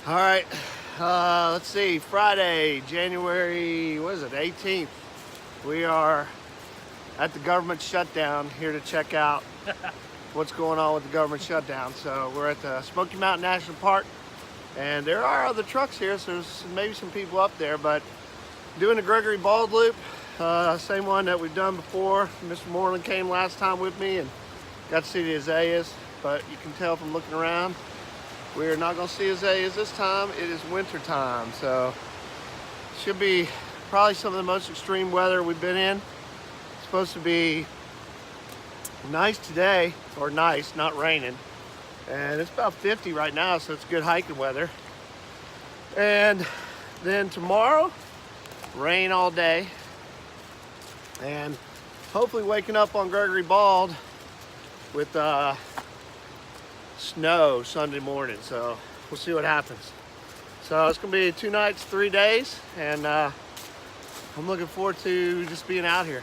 All right, let's see, Friday, January, what is it, 18th. We are at the government shutdown here to check out what's going on with the government shutdown. So we're at the Smoky Mountain National Park, and there are other trucks here, so there's maybe some people up there, but doing the Gregory Bald loop, same one that we've done before. Mr. Moreland came last time with me and got to see the azaleas, but you can tell from looking around, we're not going to see azaleas this time. It is winter time, so should be probably some of the most extreme weather we've been in. It's supposed to be nice today, or nice, not raining, and it's about 50 right now, so it's good hiking weather. And then tomorrow, rain all day, and hopefully waking up on Gregory Bald with snow Sunday morning, so we'll see what happens. So it's gonna be 2 nights, 3 days, and I'm looking forward to just being out here.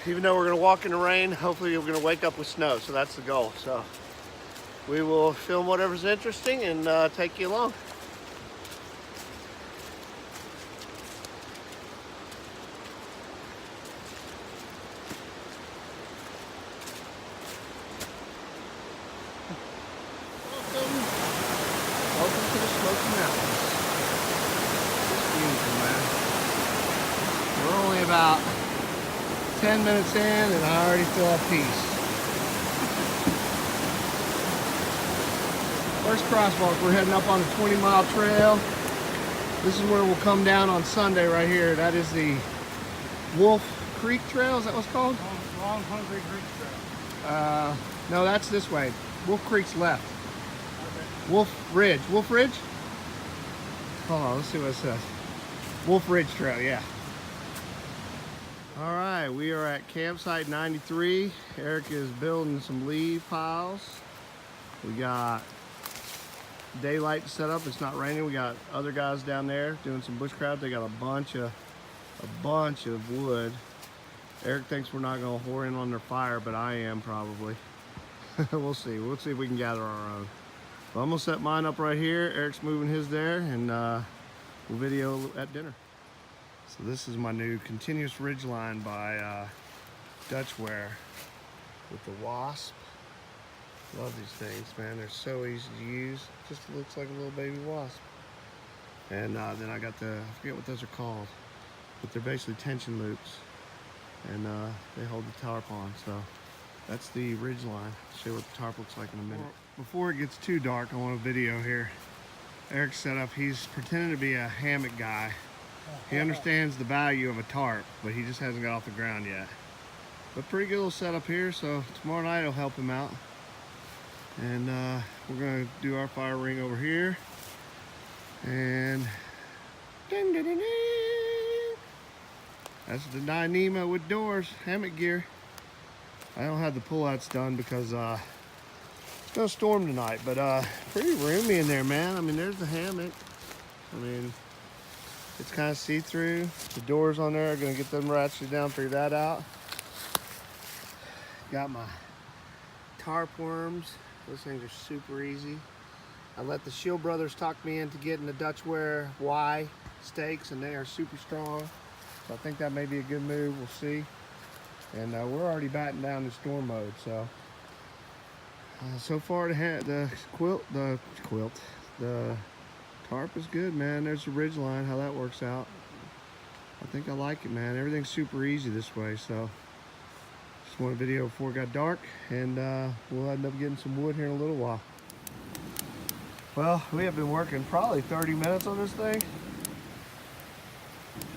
Even though we're gonna walk in the rain, hopefully we're gonna wake up with snow, so that's the goal. So we will film whatever's interesting and take you along. Welcome to the Smoky Mountains. It's beautiful, man. We're only about 10 minutes in and I already feel at peace. First crosswalk, we're heading up on a 20-mile trail. This is where we'll come down on Sunday right here. That is the Wolf Creek Trail, is that what it's called? Long Hungry Creek Trail. No, that's this way. Wolf Creek's left. Wolf Ridge. Wolf Ridge? Hold on, let's see what it says. Wolf Ridge Trail, yeah. All right, we are at campsite 93. Eric is building some leaf piles. We got daylight to set up. It's not raining. We got other guys down there doing some bushcraft. They got a bunch of wood. Eric thinks we're not gonna whore in on their fire, but I am probably. We'll see. We'll see if we can gather our own. But I'm gonna set mine up right here. Eric's moving his there, and we'll video at dinner. So this is my new continuous ridge line by Dutchware with the wasp. Love these things, man. They're so easy to use. Just looks like a little baby wasp. And then I got the, I forget what those are called, but they're basically tension loops, and they hold the tarp on. So that's the ridge line. I'll show you what the tarp looks like in a minute. Before it gets too dark, I want a video here. Eric's set up, he's pretending to be a hammock guy. He understands the value of a tarp, but he just hasn't got off the ground yet. But pretty good little setup here, so tomorrow night I'll help him out. And we're gonna do our fire ring over here. And ding, ding, ding, ding. That's the Dyneema with doors, hammock gear. I don't have the pullouts done because it's gonna storm tonight, but pretty roomy in there, man. I mean, there's the hammock. I mean, it's kind of see-through. The doors on there are gonna get them ratcheted down, figure that out. Got my tarp worms. Those things are super easy. I let the Shield brothers talk me into getting the Dutchware Y stakes, and they are super strong. So I think that may be a good move, we'll see. And we're already batting down in storm mode, so. So far the tarp is good, man. There's the ridge line, how that works out. I think I like it, man. Everything's super easy this way, so. Just want a video before it got dark, and we'll end up getting some wood here in a little while. Well, we have been working probably 30 minutes on this thing.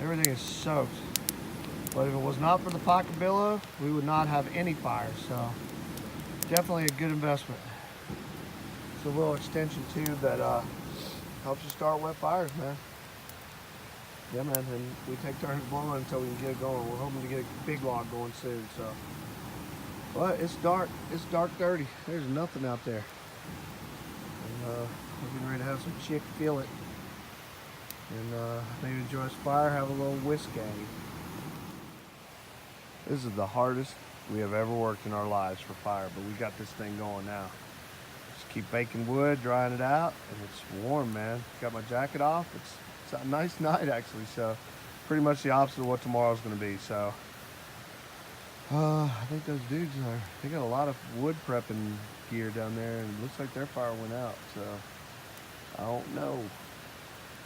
Everything is soaked. But if it was not for the pocket billow, we would not have any fire, so definitely a good investment. It's a little extension tube that helps you start wet fires, man. Yeah, man, and we take turns blowing until we can get it going. We're hoping to get a big log going soon, so. But it's dark. It's dark 30. There's nothing out there. And we're getting ready to have some chick feel it. And maybe enjoy this fire, have a little whiskey. This is the hardest we have ever worked in our lives for fire, but we got this thing going now. Just keep Keep baking wood, drying it out, and it's warm, man. Got my jacket off. It's a nice night actually, so pretty much the opposite of what tomorrow's gonna be. So I think those dudes they got a lot of wood prepping gear down there, and it looks like their fire went out, so I don't know.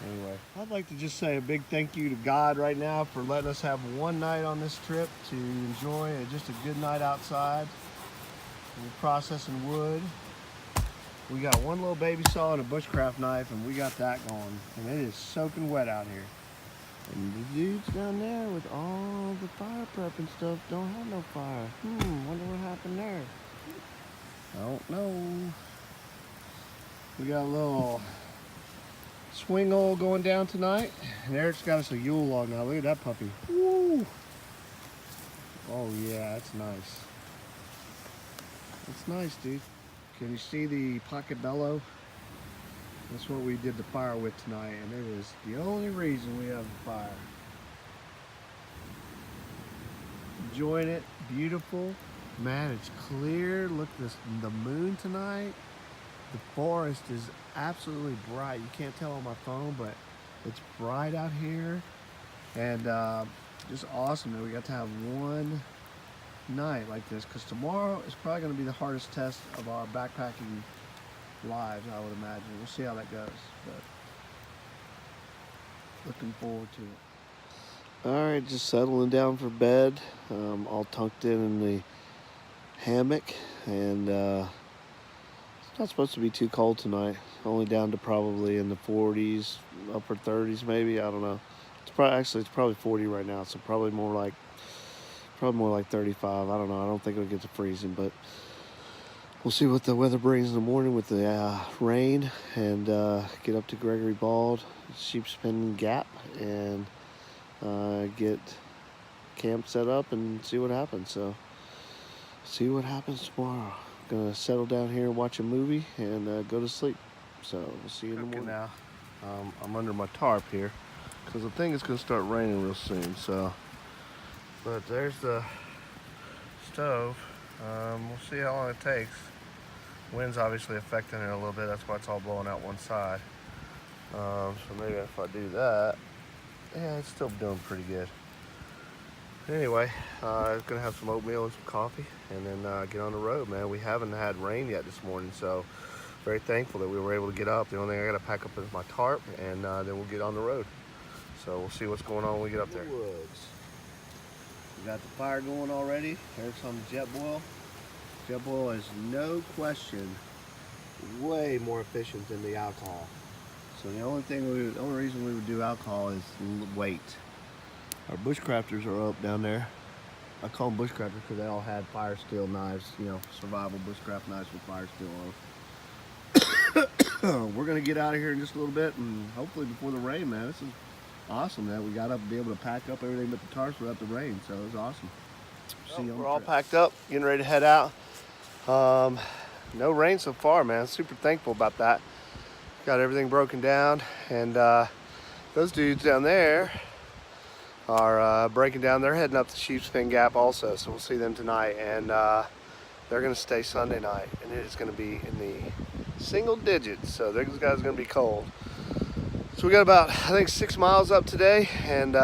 Anyway, I'd like to just say a big thank you to God right now for letting us have one night on this trip to enjoy just a good night outside. We're processing wood. We got one little baby saw and a bushcraft knife, and we got that going. And it is soaking wet out here. And the dudes down there with all the fire prep and stuff don't have no fire. Wonder what happened there. I don't know. We got a little swing oil going down tonight, and Eric's got us a Yule log now. Look at that puppy. Woo! Oh yeah, that's nice. That's nice, dude. Can you see the pocket bellow? That's what we did the fire with tonight, and it is the only reason we have a fire. Enjoying it, beautiful. Man, it's clear. Look at this, the moon tonight. The forest is absolutely bright. You can't tell on my phone, but it's bright out here. And just awesome that we got to have one night like this, because tomorrow is probably going to be the hardest test of our backpacking lives, I would imagine. We'll see how that goes, but looking forward to it. All right, just settling down for bed, all tucked in the hammock, and it's not supposed to be too cold tonight. Only down to probably in the 40s, upper 30s maybe. I don't know. It's probably 40 right now, so probably more like 35. I don't know. I don't think it'll get to freezing, but we'll see what the weather brings in the morning with the rain, and get up to Gregory Bald, Sheepspen Gap, and get camp set up and see what happens. So see what happens tomorrow. Gonna settle down here and watch a movie and go to sleep. So we'll see you in the morning. Now, I'm under my tarp here because the thing is gonna start raining real soon. So, but there's the stove. We'll see how long it takes. Wind's obviously affecting it a little bit. That's why it's all blowing out one side. So maybe if I do that, yeah, it's still doing pretty good. Anyway, I'm gonna have some oatmeal and some coffee, and then get on the road, man. We haven't had rain yet this morning, so very thankful that we were able to get up. The only thing I gotta pack up is my tarp, and then we'll get on the road. So we'll see what's going on when we get up there. Woods. We got the fire going already. Eric's on the jet boil. Jet boil is no question way more efficient than the alcohol. So the only reason we would do alcohol is weight. Our bushcrafters are up down there. I call them bushcrafters because they all had fire steel knives, you know, survival bushcraft knives with fire steel on them. We're gonna get out of here in just a little bit, and hopefully before the rain, man. This is awesome that we got up to be able to pack up everything but the tarps without the rain, so it was awesome. See you on the trip. We're all packed up, getting ready to head out. No rain so far, man. Super thankful about that. Got everything broken down, and those dudes down there are breaking down. They're heading up the Sheepspen Gap also, so we'll see them tonight, and they're going to stay Sunday night, and it is going to be in the single digits, so those guys are going to be cold. So we got about, I think, 6 miles up today, and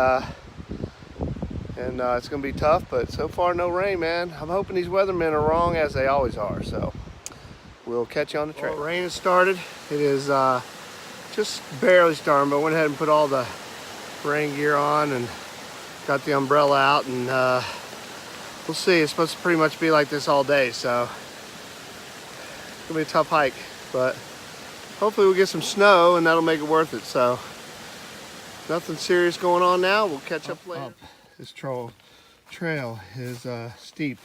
it's going to be tough, but so far no rain, man. I'm hoping these weathermen are wrong, as they always are, so we'll catch you on the trail. Well, rain has started. It is just barely starting, but I went ahead and put all the rain gear on and got the umbrella out, and we'll see. It's supposed to pretty much be like this all day, so it's gonna be a tough hike, but hopefully we'll get some snow and that'll make it worth it. So nothing serious going on now. We'll catch up later. This trail is steep,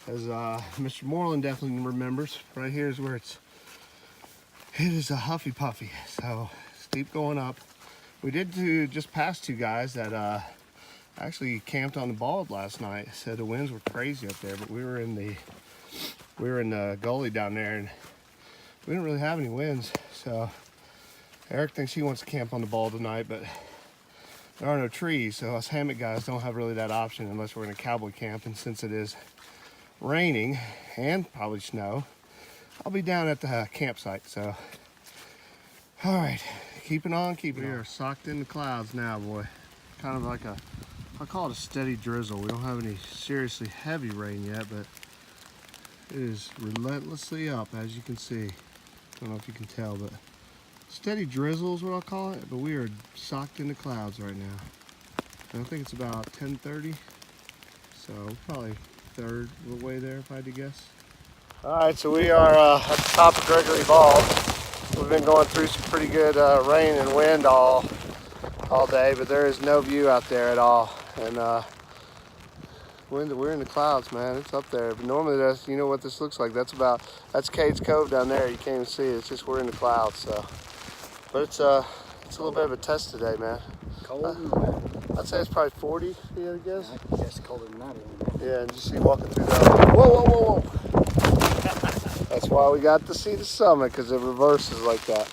as Mr. Moreland definitely remembers. Right here is where it is a huffy puffy, so steep going up. We did just pass 2 guys that actually camped on the Bald last night. Said the winds were crazy up there, but we were in the gully down there, and we didn't really have any winds. So Eric thinks he wants to camp on the Bald tonight, but there are no trees, so us hammock guys don't have really that option unless we're in a cowboy camp. And since it is raining and probably snow, I'll be down at the campsite. So, all right, keeping on. We are socked in the clouds now, boy. Kind of like I call it a steady drizzle. We don't have any seriously heavy rain yet, but it is relentlessly up, as you can see. I don't know if you can tell, but steady drizzle is what I'll call it. But we are socked in the clouds right now. And I think it's about 10:30, so probably third of the way there if I had to guess. All right, so we are at the top of Gregory Bald. We've been going through some pretty good rain and wind all day, but there is no view out there at all. And we're in the clouds, man. It's up there. But normally, that's, you know what this looks like. That's Cade's Cove down there. You can't even see it. It's just we're in the clouds. So, but it's a little bit of a test today, man. Cold? I'd say it's probably 40. I guess. I guess colder than that. Yeah, and just see walking through the. Whoa! That's why we got to see the summit, because it reverses like that.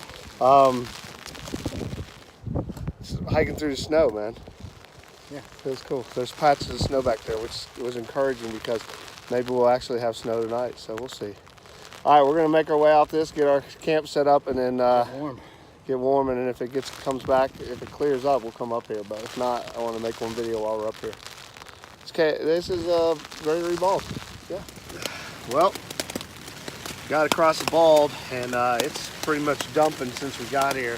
Hiking through the snow, man. Yeah, feels cool. There's patches of snow back there, which was encouraging because maybe we'll actually have snow tonight. So we'll see. All right, we're gonna make our way out this, get our camp set up, and then get warm. And then if it comes back, if it clears up, we'll come up here. But if not, I want to make one video while we're up here. Okay, this is Gregory Bald. Yeah. Well, got across the Bald, and it's pretty much dumping since we got here.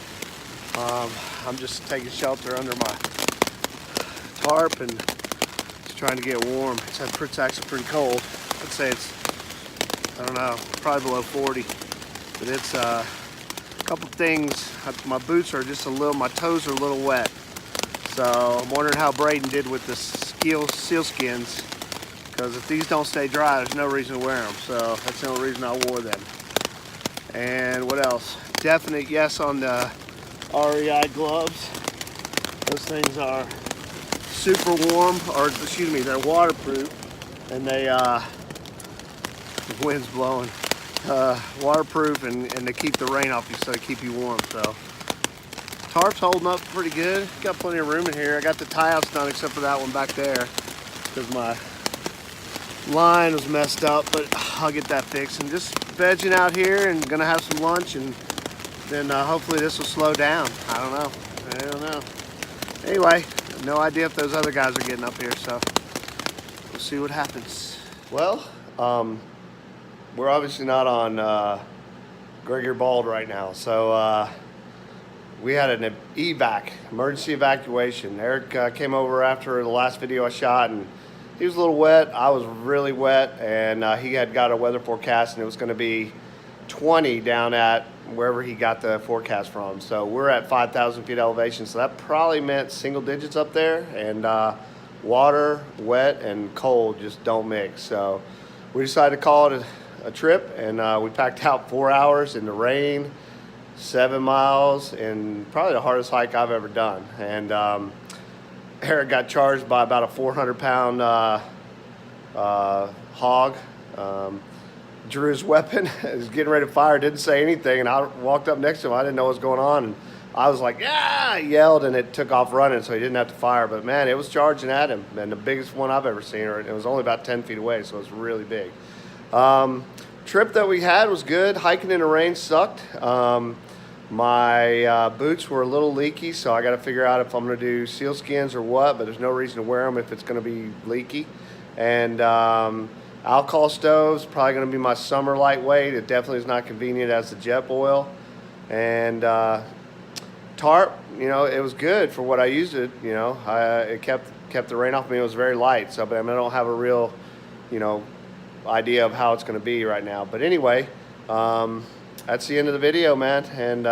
I'm just taking shelter under my tarp and just trying to get warm. It's actually pretty cold. I'd say it's, I don't know, probably below 40. But it's a couple things. My boots are just my toes are a little wet. So I'm wondering how Braden did with the seal skins, because if these don't stay dry, there's no reason to wear them. So that's the only reason I wore them. And what else? Definite yes on the REI gloves. Those things are super warm, or excuse me, they're waterproof, and they the wind's blowing, waterproof, and they keep the rain off you, so they keep you warm. So tarp's holding up pretty good. Got plenty of room in here. I got the tie outs done except for that one back there because my line was messed up, but I'll get that fixed. And just vegging out here and gonna have some lunch, and then hopefully this will slow down. I don't know. Anyway, no idea if those other guys are getting up here, so we'll see what happens. Well, we're obviously not on Gregory Bald right now, so we had an emergency evacuation. Eric came over after the last video I shot, and he was a little wet. I was really wet, and he had got a weather forecast, and it was going to be 20 down at wherever he got the forecast from. So we're at 5,000 feet elevation, so that probably meant single digits up there, and water, wet, and cold just don't mix. So we decided to call it a trip, and we packed out 4 hours in the rain, 7 miles, and probably the hardest hike I've ever done. And Eric got charged by about a 400-pound hog. Drew his weapon, was getting ready to fire, didn't say anything, and I walked up next to him. I didn't know what was going on, and I was like, yeah, I yelled, and it took off running, so he didn't have to fire. But man, it was charging at him, and the biggest one I've ever seen. It was only about 10 feet away, so it was really big. Trip that we had was good. Hiking in the rain sucked. My boots were a little leaky, so I got to figure out if I'm going to do seal skins or what, but there's no reason to wear them if it's going to be leaky. And alcohol stoves, probably going to be my summer lightweight. It definitely is not convenient as the jet boil. And tarp, you know, it was good for what I used it. You know, it kept the rain off me. It was very light, so but I don't have a real, you know, idea of how it's going to be right now. But anyway, that's the end of the video, man. And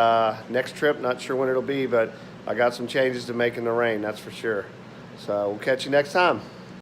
next trip, not sure when it'll be, but I got some changes to make in the rain, that's for sure. So we'll catch you next time.